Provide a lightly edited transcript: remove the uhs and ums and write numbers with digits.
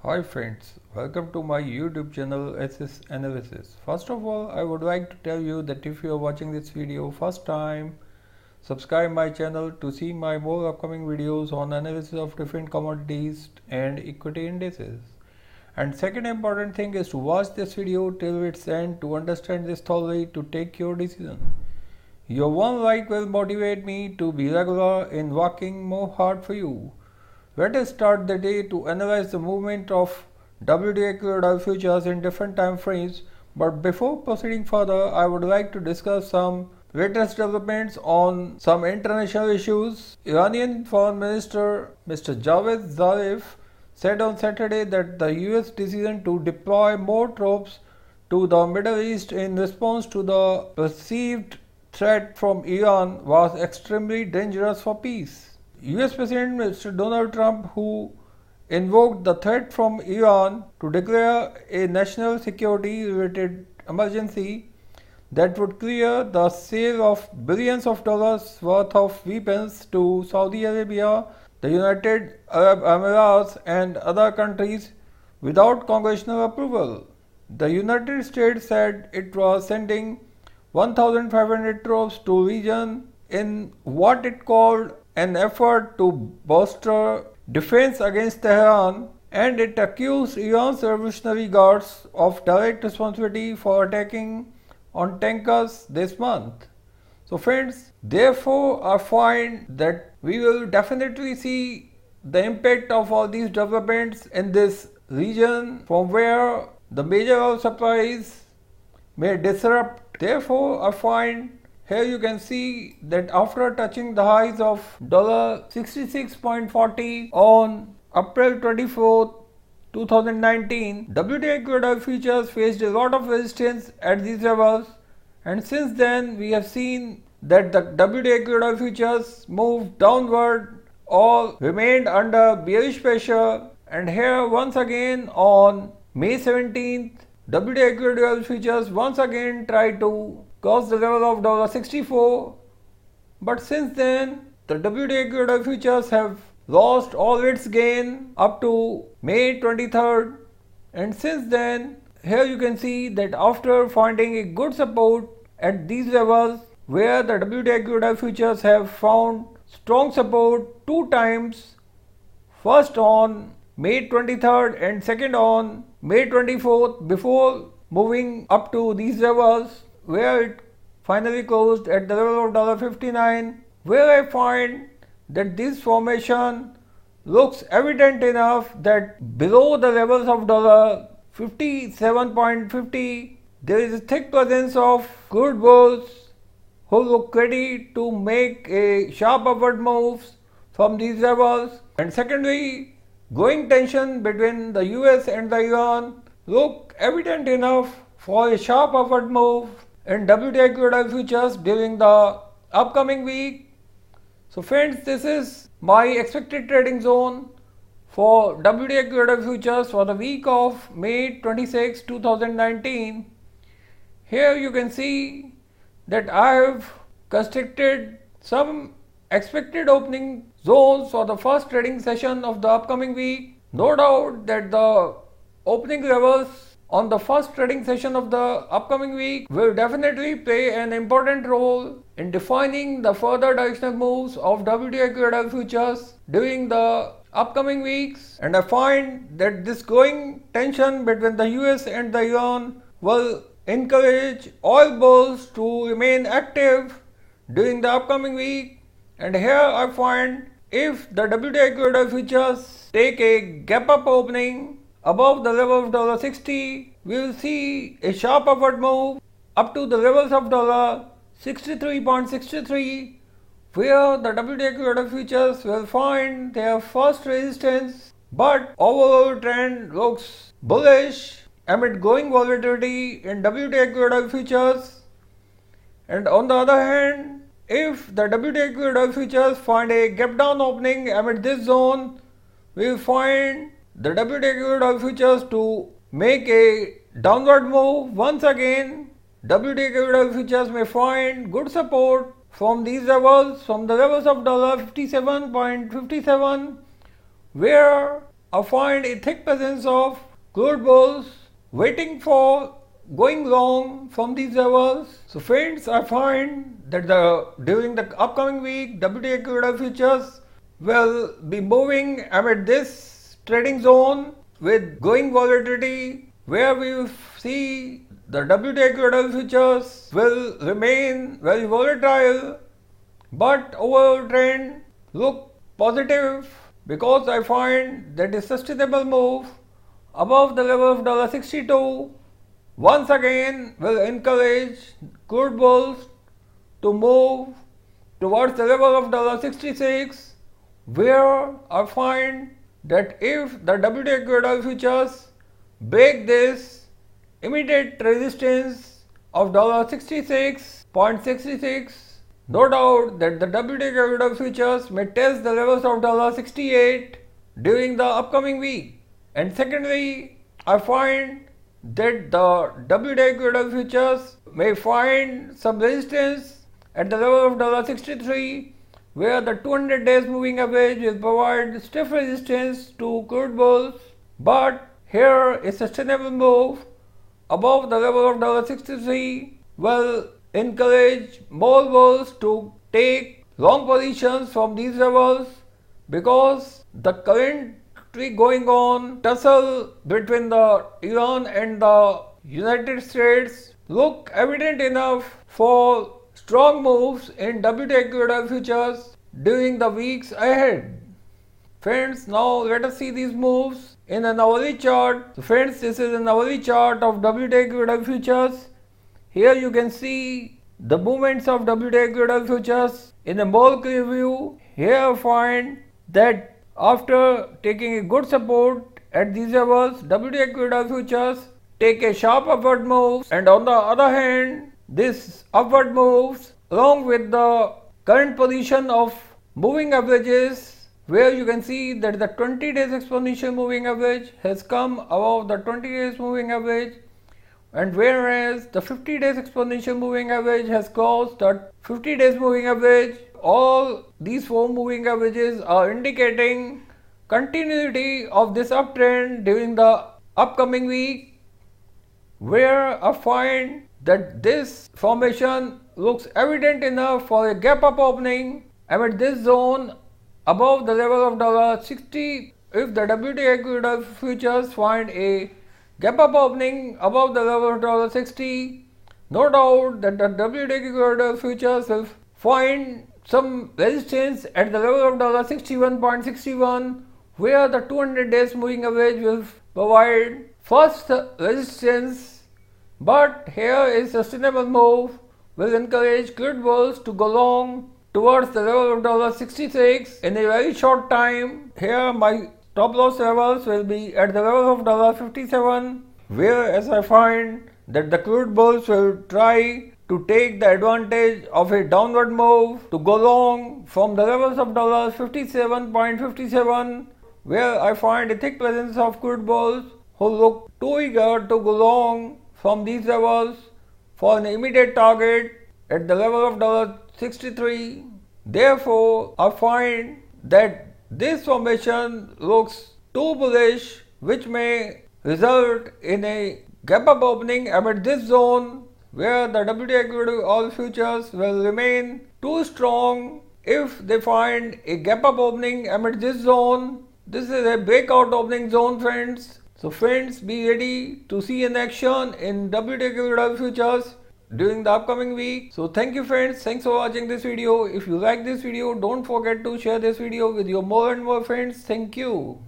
Hi friends, welcome to my YouTube channel SS Analysis. First of all, I would like to tell you that if you are watching this video first time, subscribe my channel to see my more upcoming videos on analysis of different commodities and equity indices. And second important thing is to watch this video till its end to understand this thoroughly to take your decision. Your one like will motivate me to be regular in working more hard for you. Let us start the day to analyze the movement of WTI Crude Oil Futures in different time frames. But before proceeding further, I would like to discuss some latest developments on some international issues. Iranian Foreign Minister Mr. Javed Zarif said on Saturday that the US decision to deploy more troops to the Middle East in response to the perceived threat from Iran was extremely dangerous for peace. US President Mr. Donald Trump, who invoked the threat from Iran to declare a national security related emergency that would clear the sale of billions of dollars worth of weapons to Saudi Arabia, the United Arab Emirates and other countries without congressional approval. The United States said it was sending 1,500 troops to region in what it called an effort to bolster defense against Tehran, and it accused Iran's Revolutionary Guards of direct responsibility for attacking on tankers this month. So friends, therefore I find that we will definitely see the impact of all these developments in this region from where the major oil supplies may disrupt. Therefore I find here you can see that after touching the highs of $66.40 on April 24, 2019, WTI Crude Oil Futures faced a lot of resistance at these levels, and since then we have seen that the WTI Crude Oil Futures moved downward or remained under bearish pressure, and here once again on May 17th, WTI Crude Oil Futures once again tried to cross the level of $64, but since then the WTI Crude Oil Futures have lost all its gain up to May 23rd, and since then here you can see that after finding a good support at these levels where the WTI Crude Oil Futures have found strong support two times, first on May 23rd and second on May 24th, before moving up to these levels where it finally closed at the level of $59, where I find that this formation looks evident enough that below the levels of $57.50 there is a thick presence of crude bulls who look ready to make a sharp upward moves from these levels. And secondly, growing tension between the US and the Iran look evident enough for a sharp upward move in WTI Crude Oil Futures during the upcoming week. So friends, this is my expected trading zone for WTI Crude Oil Futures for the week of May 26, 2019. Here you can see that I have constructed some expected opening zones for the first trading session of the upcoming week. No doubt that the opening levels on the first trading session of the upcoming week will definitely play an important role in defining the further directional moves of WTI Crude Oil Futures during the upcoming weeks. And I find that this growing tension between the US and the Iran will encourage oil bulls to remain active during the upcoming week. And here I find if the WTI Crude Oil Futures take a gap up opening above the level of $60, we will see a sharp upward move up to the levels of $63.63, where the WTI Crude Oil Futures will find their first resistance. But overall trend looks bullish amid growing volatility in WTI Crude Oil Futures. And on the other hand, if the WTI Crude Oil Futures find a gap down opening amid this zone, we will find the WTI Crude Oil Futures to make a downward move once again. WTI Crude Oil Futures may find good support from these levels, from the levels of $57.57, where I find a thick presence of crude bulls waiting for going long from these levels. So friends, I find that during the upcoming week, WTI Crude Oil Futures will be moving amid this trading zone with growing volatility, where we see the WTI Crude Oil Futures will remain very volatile, but overall trend look positive, because I find that a sustainable move above the level of $62 once again will encourage crude bulls to move towards the level of $66, where I find that if the WTI Crude Oil Futures break this immediate resistance of $66.66, no doubt that the WTI Crude Oil Futures may test the levels of $68 during the upcoming week. And secondly, I find that the WTI Crude Oil Futures may find some resistance at the level of $63, where the 200 days moving average will provide stiff resistance to crude bulls, but here a sustainable move above the level of $63 will encourage more bulls to take long positions from these levels, because the currently going on tussle between the Iran and the United States look evident enough for strong moves in WTI Crude Oil Futures during the weeks ahead. Friends, now let us see these moves in an hourly chart. So friends, this is an hourly chart of WTI Crude Oil Futures. Here you can see the movements of WTI Crude Oil Futures in a bulk review. Here I find that after taking a good support at these levels, WTI Crude Oil Futures take a sharp upward move, and on the other hand, this upward moves along with the current position of moving averages, where you can see that the 20 days exponential moving average has come above the 20 days moving average, and whereas the 50 days exponential moving average has crossed the 50 days moving average. All these four moving averages are indicating continuity of this uptrend during the upcoming week, where I find that this formation looks evident enough for a gap up opening amid this zone above the level of $60. If the WTI Crude Oil Futures find a gap up opening above the level of $60, no doubt that the WTI Crude Oil Futures will find some resistance at the level of $61.61, where the 200 days moving average will provide first resistance. But here a sustainable move will encourage crude bulls to go long towards the level of $66 in a very short time. Here my stop loss levels will be at the level of $57, whereas I find that the crude bulls will try to take the advantage of a downward move to go long from the levels of $57.57, where I find a thick presence of crude bulls who look too eager to go long from these levels for an immediate target at the level of $63. Therefore, I find that this formation looks too bullish, which may result in a gap up opening amid this zone, where the WTI Crude Oil Futures will remain too strong. If they find a gap up opening amid this zone, this is a breakout opening zone, friends. So friends, be ready to see an action in WTI Crude Oil Futures during the upcoming week. So thank you friends, thanks for watching this video. If you like this video, don't forget to share this video with your more and more friends. Thank you.